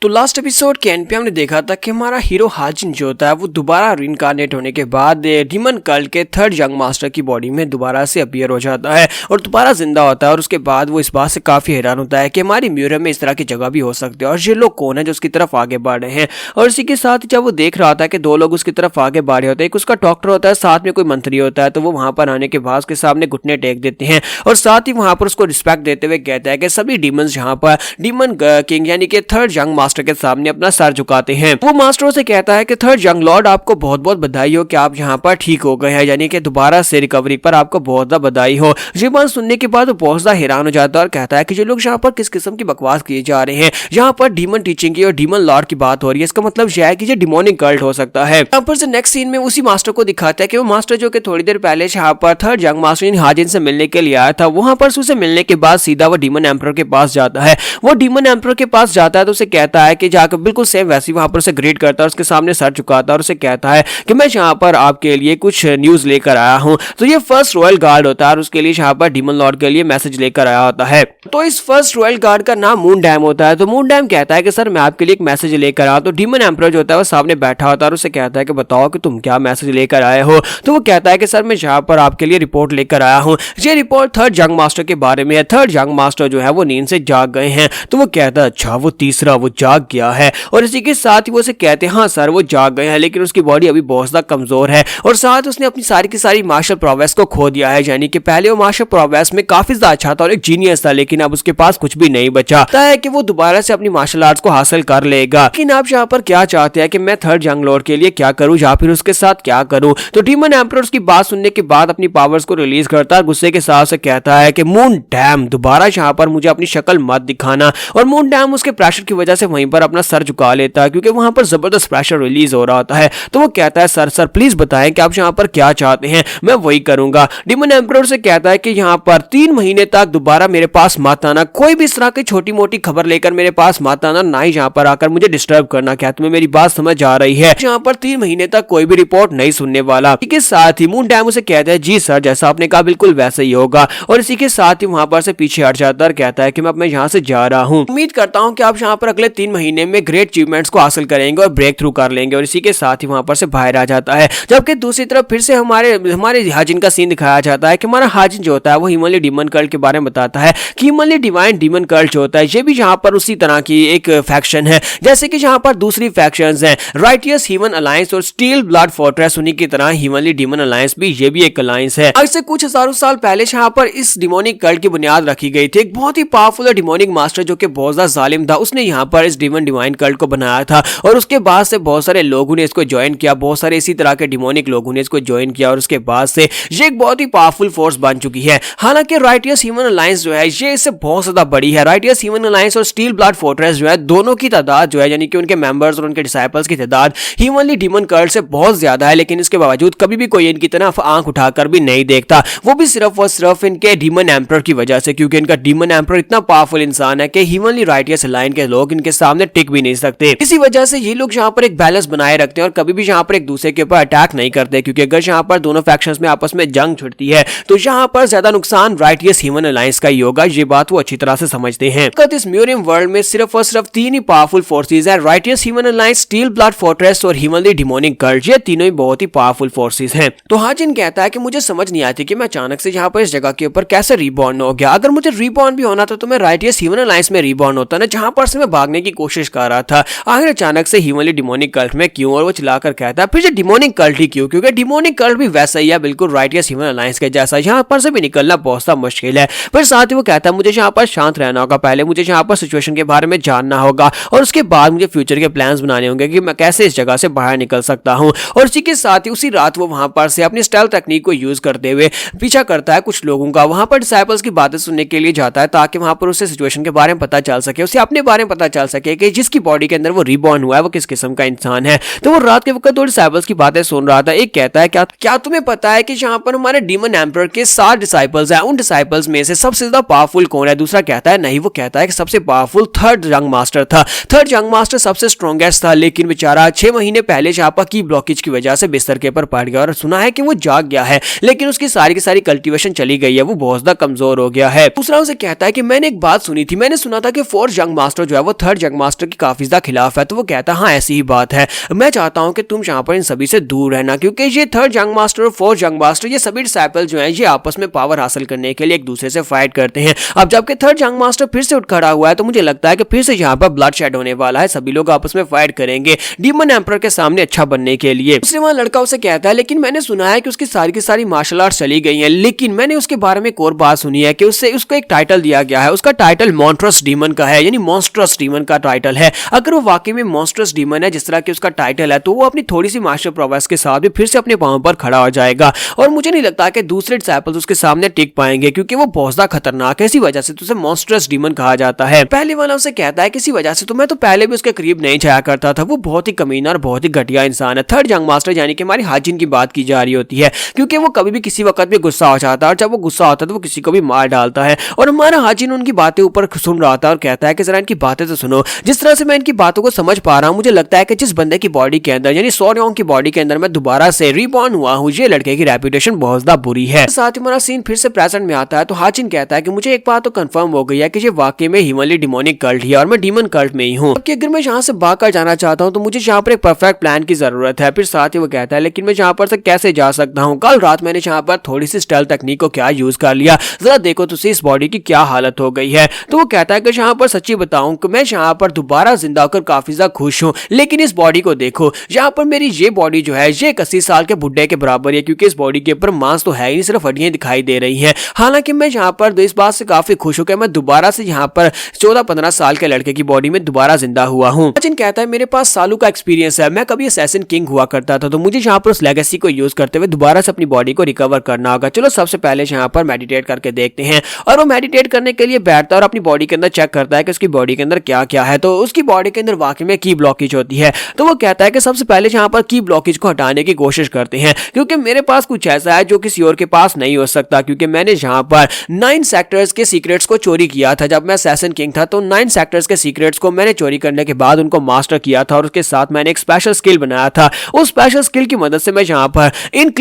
तो last episode के and पे हमने देखा था कि हमारा हीरो हाजिन जो होता है वो दोबारा रीइंकार्नेट होने के बाद डीमन कल्ट के थर्ड यंग मास्टर की बॉडी में दोबारा से अपीयर हो जाता है और दोबारा जिंदा होता है। और उसके बाद वो इस बात से काफी हैरान होता है कि हमारी म्यूजियम में इस तरह की जगह भी हो सकती है और ये लोग कौन है जो उसकी तरफ आगे बढ़ रहे हैं। और इसी के साथ जब वो देख रहा होता है कि दो लोग उसकी तरफ आगे बढ़ रहे होते हैं, एक उसका डॉक्टर होता है, साथ में कोई मंत्री होता है, तो वो वहां पर आने के बाद उसके सामने घुटने टेक देते हैं और साथ ही वहां पर उसको रिस्पेक्ट देते हुए कहता है कि सभी डीमंस यहाँ पर डीमन किंग यानी कि थर्ड यंग मास्टर के सामने अपना सर झुकाते हैं। वो मास्टरों से कहता है कि थर्ड यंग लॉर्ड आपको बहुत बहुत बधाई हो कि आप यहाँ पर ठीक हो गए हैं, यानी कि दोबारा से रिकवरी पर आपको बहुत ज्यादा बधाई हो। ये बात सुनने के बाद वो बहुत ज्यादा हैरान हो जाता है और कहता है कि जो लोग यहाँ पर किस किस्म की बकवास किए जा रहे हैं, यहाँ पर डीमन टीचिंग की और डीमन लॉर्ड की बात हो रही है, इसका मतलब यह है कि ये डिमोनिक कल्ट हो सकता है। यहाँ पर से नेक्स्ट सीन में उसी मास्टर को दिखाता है कि वो मास्टर जो कि थोड़ी देर पहले यहाँ पर थर्ड यंग मास्टर हाजिन से मिलने के लिए आया था, वहां पर उसे मिलने के बाद सीधा वो डीमन एम्परर के पास जाता है। वो डीमन एम्परर के पास जाता है तो उसे कहता है कि जाकर बिल्कुल सेम वैसे ही वहां पर उसे ग्रीट करता है, उसके सामने सर झुकाता है और उसे कहता है कि मैं यहाँ पर आपके लिए कुछ न्यूज लेकर आया हूँ। तो ये फर्स्ट रॉयल गार्ड होता है और उसके लिए यहाँ पर डीमन लॉर्ड के लिए मैसेज लेकर आया होता है। तो इस फर्स्ट रॉयल गार्ड का नाम मून डैम होता है। तो मून डैम कहता है कि सर मैं आपके लिए एक मैसेज लेकर आया। तो डीमन एम्परर जो होता है वो सामने बैठा होता है और उसे कहता है कि बताओ कि तुम क्या मैसेज लेकर आए हो। तो वो कहता है कि सर मैं यहाँ पर आपके लिए रिपोर्ट लेकर आया हूँ। ये रिपोर्ट थर्ड यंग मास्टर के बारे में है। थर्ड यंग मास्टर जो है वो नींद से जाग गए हैं। तो वो कहता है अच्छा वो तीसरा वो जाग गया है। और इसी के साथ ही वो उसे कहते हैं हाँ सर वो जाग गए हैं, लेकिन उसकी बॉडी अभी बहुत ज्यादा कमजोर है और साथ उसने अपनी सारी की सारी मार्शल प्रोग्रेस को खो दिया है। यानी कि पहले वो मार्शल प्रोग्रेस में काफी ज्यादा अच्छा था और एक जीनियस था, लेकिन अब उसके पास कुछ भी नहीं बचा है कि वो दोबारा से अपनी मार्शल आर्ट्स को हासिल कर लेगा। लेकिन आप यहाँ पर क्या चाहते हैं कि मैं थर्ड यंग लॉर्ड के लिए क्या करूं या फिर उसके साथ क्या करूं। तो डीमन एम्परर उसकी बात सुनने के बाद अपनी पावर्स को रिलीज करता है, गुस्से के साथ से कहता है कि मून डैम दोबारा यहाँ पर मुझे अपनी शक्ल मत दिखाना। और मून डैम उसके प्रेशर की वजह से वहीं पर अपना सर झुका लेता है क्योंकि वहां पर जबरदस्त प्रेशर रिलीज हो रहा होता है। तो वो कहता है सर सर प्लीज बताएं कि आप यहाँ पर क्या चाहते हैं, मैं वही करूंगा। डीमन एम्परर से कहता है कि यहाँ पर 3 महीने तक दोबारा मेरे पास मत आना, कोई भी इस तरह की छोटी मोटी खबर लेकर मेरे पास मत आना, ना ही यहाँ पर आकर मुझे डिस्टर्ब करना। क्या तुम्हें मेरी बात समझ आ रही है? यहाँ पर 3 महीने तक कोई भी रिपोर्ट नहीं सुनने वाला। इसी के साथ ही मून डैम उसे कहता है जी सर जैसा आपने कहा बिल्कुल वैसे ही होगा। और इसी के साथ ही वहां पर से पीछे हट जाता है और कहता है कि मैं यहाँ से जा रहा हूँ। उम्मीद करता हूँ कि आप यहाँ पर अगले 3 महीने में ग्रेट अचीवमेंट्स को हासिल करेंगे और ब्रेक थ्रू कर लेंगे। और इसी के साथ ही वहां पर से बाहर आ जाता है। जबकि दूसरी तरफ फिर से हमारे हाजिन का सीन दिखाया जाता है कि हमारा हाजिन जो होता है वो हिमालय डीमन कल्ट के बारे में बताता है कि हिमालय डिवाइन डीमन कल्ट जो होता है ये भी यहाँ पर उसी तरह की एक फैक्शन है जैसे कि यहाँ पर दूसरी फैक्शंस हैं राइटियस ह्यूमन अलायंस और स्टील ब्लड फोर्ट्रेस, उन्हीं की तरह हिमालय डीमन अलायंस भी ये भी एक अलायंस है। आज से कुछ हजारों साल पहले यहाँ पर इस डिमोनिक कल्ट की बुनियाद रखी गई थी। एक बहुत ही पावरफुल डिमोनिक मास्टर जो कि बहुत ज्यादा जालिम था, उसने यहाँ पर इस डीमन डिवाइन कल्ट को बनाया था और उसके बाद से बहुत सारे लोगों ने इसको ज्वाइन किया, बहुत सारे इसी तरह के डिमोनिक लोगों ने इसको ज्वाइन किया और उसके बाद से ये एक बहुत ही पावरफुल फोर्स बन चुकी है। हालांकि राइटियस ह्यूमन अलायंस जो है ये इससे बहुत ज्यादा बड़ी है। राइटियस ह्यूमन अलायंस और स्टील ब्लड फोर्ट्रेस जो है दोनों की तादाद जो है यानी कि उनके मेंबर्स और उनके डिसाइपल्स की तादाद ह्यूमनली डीमन कल्ट से बहुत ज्यादा है, लेकिन इसके बावजूद कभी भी कोई इनकी तरफ आंख उठाकर भी नहीं देखता, वो भी सिर्फ और सिर्फ इनके डीमन एम्परर की वजह से, क्योंकि इनका डीमन एम्परर इतना पावरफुल इंसान है कि ह्यूमनली राइटियस अलायंस के लोग इनके सामने टिक भी नहीं सकते। इसी वजह से ये लोग यहाँ पर एक बैलेंस बनाए रखते हैं और कभी भी यहाँ पर एक दूसरे के ऊपर अटैक नहीं करते, क्योंकि अगर यहाँ पर दोनों फैक्शंस में आपस में जंग छिड़ती है तो यहाँ पर ज्यादा नुकसान राइटियस ह्यूमन अलायंस का ही होगा। ये बात वो अच्छी तरह से समझते हैं। इस म्यूजियम वर्ल्ड में सिर्फ और सिर्फ 3 ही पावरफुल फोर्सेस है, righteous human alliance, steel blood fortress और हिमालय डिमोनिक कल्ट। ये तीनों ही बहुत ही पावरफुल फोर्सेस हैं। तो हाजिन कहता है कि मुझे समझ नहीं आती कि मैं अचानक से यहाँ पर इस जगह के ऊपर कैसे रीबॉर्न हो गया। अगर मुझे रीबॉर्न भी होना था तो मैं राइटियस ह्यूमन अलायंस में रीबॉर्न होता ना, जहां पर से मैं भागने की कोशिश कर रहा था। आखिर अचानक से हिमालय डिमोनिक कल्ट में क्यों? और वो चिल्लाकर कहता है फिर डिमोनिक कल्ट ही क्यों? क्योंकि डिमोनिक कल्ट भी वैसा ही है बिल्कुल राइटियस ह्यूमन अलायंस के जैसा, यहाँ पर से भी निकलना बहुत सा मुश्किल है। फिर साथ ही वो कहता है मुझे यहाँ पर शांत रहना होगा, पहले मुझे यहाँ पर सिचुएशन के बारे में जानना होगा और उसके बाद मुझे फ्यूचर के प्लान्स बनाने होंगे कि मैं कैसे इस जगह से बाहर निकल सकता हूँ। और इसी के साथ ही उसी रात वो वहां पर से अपनी स्टाइल टेक्निक को यूज करते हुए पीछा करता है कुछ लोगों का, वहां पर डिसाइपल्स की बातें सुनने के लिए जाता है ताकि वहां पर उसे सिचुएशन के बारे में पता चल सके, उसे अपने बारे में पता चल सके कि जिसकी बॉडी के अंदर वो रिबॉर्न हुआ है वो किस किस्म का इंसान है। तो वो रात के वक्त दो डिसाइपल्स की बातें सुन रहा था। एक कहता है क्या तुम्हें पता है कि यहाँ पर हमारे डीमन एम्परर के 7 डिसाइपल्स हैं, उन डिसाइपल्स में से सबसे ज्यादा पावरफुल कौन है? दूसरा कहता है नहीं, वो कहता है कि सबसे पावरफुल थर्ड यंग मास्टर था। थर्ड यंग मास्टर सबसे स्ट्रॉन्गेस्ट था, लेकिन बेचारा 6 महीने पहले यहाँ की ब्लॉकेज की वजह से बिस्तर के ऊपर पड़ गया और सुना है कि वो जाग गया है, लेकिन उसकी सारी की सारी कल्टीवेशन चली गई है, वो बहुत ज्यादा कमजोर हो गया है। दूसरा उसे कहता है कि मैंने एक बात सुनी थी, मैंने सुना था कि 4th यंग मास्टर जो है वो 3rd यंग जंग मास्टर के काफी ज्यादा खिलाफ है। तो वो कहता है हाँ ऐसी ही बात है, मैं चाहता हूँ कि तुम यहाँ पर इन सभी से दूर रहना, क्योंकि ये थर्ड जंग मास्टर और फोर्थ जंग मास्टर ये सभी डिसाइपल जो हैं ये आपस में पावर हासिल करने के लिए एक दूसरे से फाइट करते हैं। अब जबकि थर्ड जंग मास्टर फिर से उठ खड़ा हुआ है तो मुझे लगता है कि फिर से यहाँ पर ब्लड शेड होने वाला है, सभी लोग आपस में फाइट करेंगे डीमन एम्परर के सामने अच्छा बनने के लिए। दूसरे वहां लड़का उसे कहता है लेकिन मैंने सुना है कि उसकी सारी की सारी मार्शल आर्ट चली गई है, लेकिन मैंने उसके बारे में एक और बात सुनी है कि उसको एक टाइटल दिया गया है, उसका टाइटल मॉन्स्ट्रस डीमन का है, यानी मॉन्स्ट्रस डीमन का टाइटल है। अगर वो वाकई में मॉन्स्ट्रस डीमन है जिस तरह की उसका टाइटल है तो वो अपनी थोड़ी सी मार्शल प्रोग्रेस के साथ भी फिर से अपने पांव पर खड़ा हो जाएगा और मुझे नहीं लगता कि दूसरे डिसाइपल्स उसके सामने टिक पाएंगे क्योंकि वो बहुत ज्यादा खतरनाक है। इसी वजह से तो उसे मॉन्स्ट्रस डीमन कहा जाता है। पहले वाला उसे कहता है किसी वजह से तो मैं तो पहले भी उसके करीब नहीं जाया करता था, वो बहुत ही कमीना और बहुत ही घटिया इंसान है। थर्ड जंग मास्टर यानी कि हमारी हाजिन की बात की जा रही होती है क्योंकि वो कभी भी किसी वक्त भी गुस्सा हो जाता है और जब वो गुस्सा होता है तो वो किसी को भी मार डालता है और हमारा हाजिन उनकी बातें ऊपर सुन रहा था और कहता है कि जरा इनकी बातें तो सुनो। जिस तरह से मैं इनकी बातों को समझ पा रहा हूं मुझे लगता है कि जिस बंदे की बॉडी के अंदर यानी सो रयोंग की बॉडी के अंदर मैं दोबारा से रीबॉर्न हुआ हूं, ये लड़के की रेपुटेशन बहुत ज्यादा बुरी है। साथ ही हमारा सीन फिर से प्रेजेंट में आता है तो हाजिन कहता है कि मुझे एक बात तो कंफर्म हो गई है कि ये वाकई में ह्यूमनली डिमोनिक कल्ट है और मैं डीमन कल्ट में ही हूं। अगर मैं यहाँ से भाग कर जाना चाहता हूँ तो मुझे यहाँ पर एक परफेक्ट प्लान की जरूरत है। फिर साथ ही वो कहता है लेकिन मैं यहाँ पर से कैसे जा सकता हूँ, कल रात मैंने यहाँ पर थोड़ी सी स्टेल्थ टेक्निक को क्या यूज कर लिया, जरा देखो तुझे इस बॉडी की क्या हालत हो गई है। तो वो कहता है कि यहाँ पर सच्ची बताऊं कि मैं यहाँ पर दोबारा जिंदा होकर काफी ज्यादा खुश हूँ, लेकिन इस बॉडी को देखो, यहाँ पर मेरी ये बॉडी जो है ये 80 साल के बुढ़े के बराबर है क्योंकि इस बॉडी के ऊपर मांस तो है ही नहीं, सिर्फ हड्डियां दिखाई दे रही हैं। हालांकि मैं यहाँ पर इस बात से काफी खुश हूँ कि मैं दोबारा से यहाँ पर 14-15 साल के लड़के की बॉडी में दोबारा जिंदा हुआ हूँ। सचिन कहता है मेरे पास सालों का एक्सपीरियंस है, मैं कभी असैसिन किंग हुआ करता था तो मुझे यहाँ पर उस लेगेसी को यूज करते हुए दोबारा से अपनी बॉडी को रिकवर करना होगा। चलो सबसे पहले यहाँ पर मेडिटेट करके देखते हैं। और वो मेडिटेट करने के लिए बैठता है और अपनी बॉडी के अंदर चेक करता है कि उसकी बॉडी के अंदर क्या क्या है। तो उसकी बॉडी के अंदर वाकई में की ब्लॉकेज होती है। तो वो कहता है कि सबसे पहले यहाँ पर की ब्लॉकेज को हटाने की कोशिश करते हैं क्योंकि मेरे पास कुछ ऐसा है जो किसी और के पास नहीं हो सकता, क्योंकि मैंने यहाँ पर 9 सेक्टर्स के सीक्रेट्स को चोरी किया था जब मैं असैसिन किंग था। तो 9 सेक्टर्स के सीक्रेट्स को मैंने चोरी करने के बाद उनको मास्टर किया था और उसके साथ मैंने एक स्पेशल स्किल बनाया था। उस स्पेशल स्किल की मदद से मैं यहाँ पर इन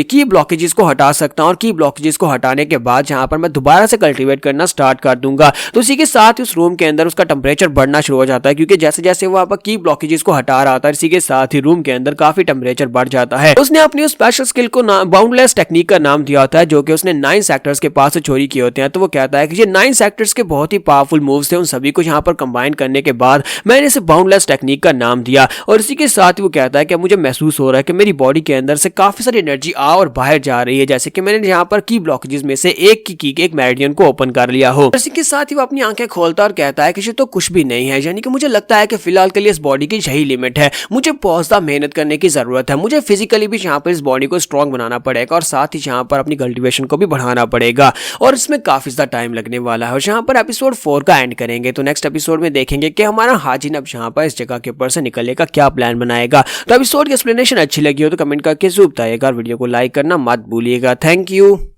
की ब्लॉकेजेस को हटा सकता हूँ और की ब्लॉकेजेस को हटाने के बाद यहाँ पर मैं दोबारा से कल्टीवेट करना स्टार्ट कर दूंगा। तो इसी के साथ उस रूम के अंदर उसका टेम्परेचर बढ़ना शुरू हो जाता है क्योंकि जैसे जैसे वो आप की ब्लॉकेजेस को हटा रहा था इसी के साथ ही रूम के अंदर काफी टेम्परेचर बढ़ जाता है। उसने अपनी उस स्पेशल स्किल को बाउंडलेस टेक्निक का नाम दिया होता है जो कि उसने 9 सेक्टर्स के पास से चोरी किए होते हैं। तो वो कहता है कि ये 9 सेक्टर्स के बहुत ही पावरफुल मूव्स थे, उन सभी को यहाँ पर कंबाइन करने के बाद मैंने इसे बाउंडलेस टेक्निक का नाम दिया। और इसी के साथ ही वो कहता है कि मुझे महसूस हो रहा है कि मेरी बॉडी के अंदर से काफी सारी एनर्जी आ और बाहर जा रही है, जैसे कि मैंने यहाँ पर की ब्लॉकेजेस में से एक मेरिडियन को ओपन कर लिया हो। इसी के साथ ही वो अपनी आंखें खोलता और कहता है कि ये तो कुछ भी नहीं है, यानी कि मुझे लगता है कि फिलहाल के लिए इस बॉडी की यही लिमिट है, मुझे बहुत ज्यादा मेहनत करने की जरूरत है, मुझे फिजिकली भी यहाँ पर इस बॉडी को स्ट्रॉन्ग बनाना पड़ेगा और साथ ही यहाँ पर अपनी कल्टीवेशन को भी बढ़ाना पड़ेगा और इसमें काफी ज्यादा टाइम लगने वाला है। और यहाँ पर एपिसोड 4 का एंड करेंगे तो नेक्स्ट एपिसोड में देखेंगे कि हमारा हाजिन अब यहाँ पर इस जगह के ऊपर से निकलने का क्या प्लान बनाएगा। तो एपिसोड की एक्सप्लेनेशन अच्छी लगी हो तो कमेंट करके जरूर बताइएगा, वीडियो को लाइक करना मत भूलिएगा। Thank you.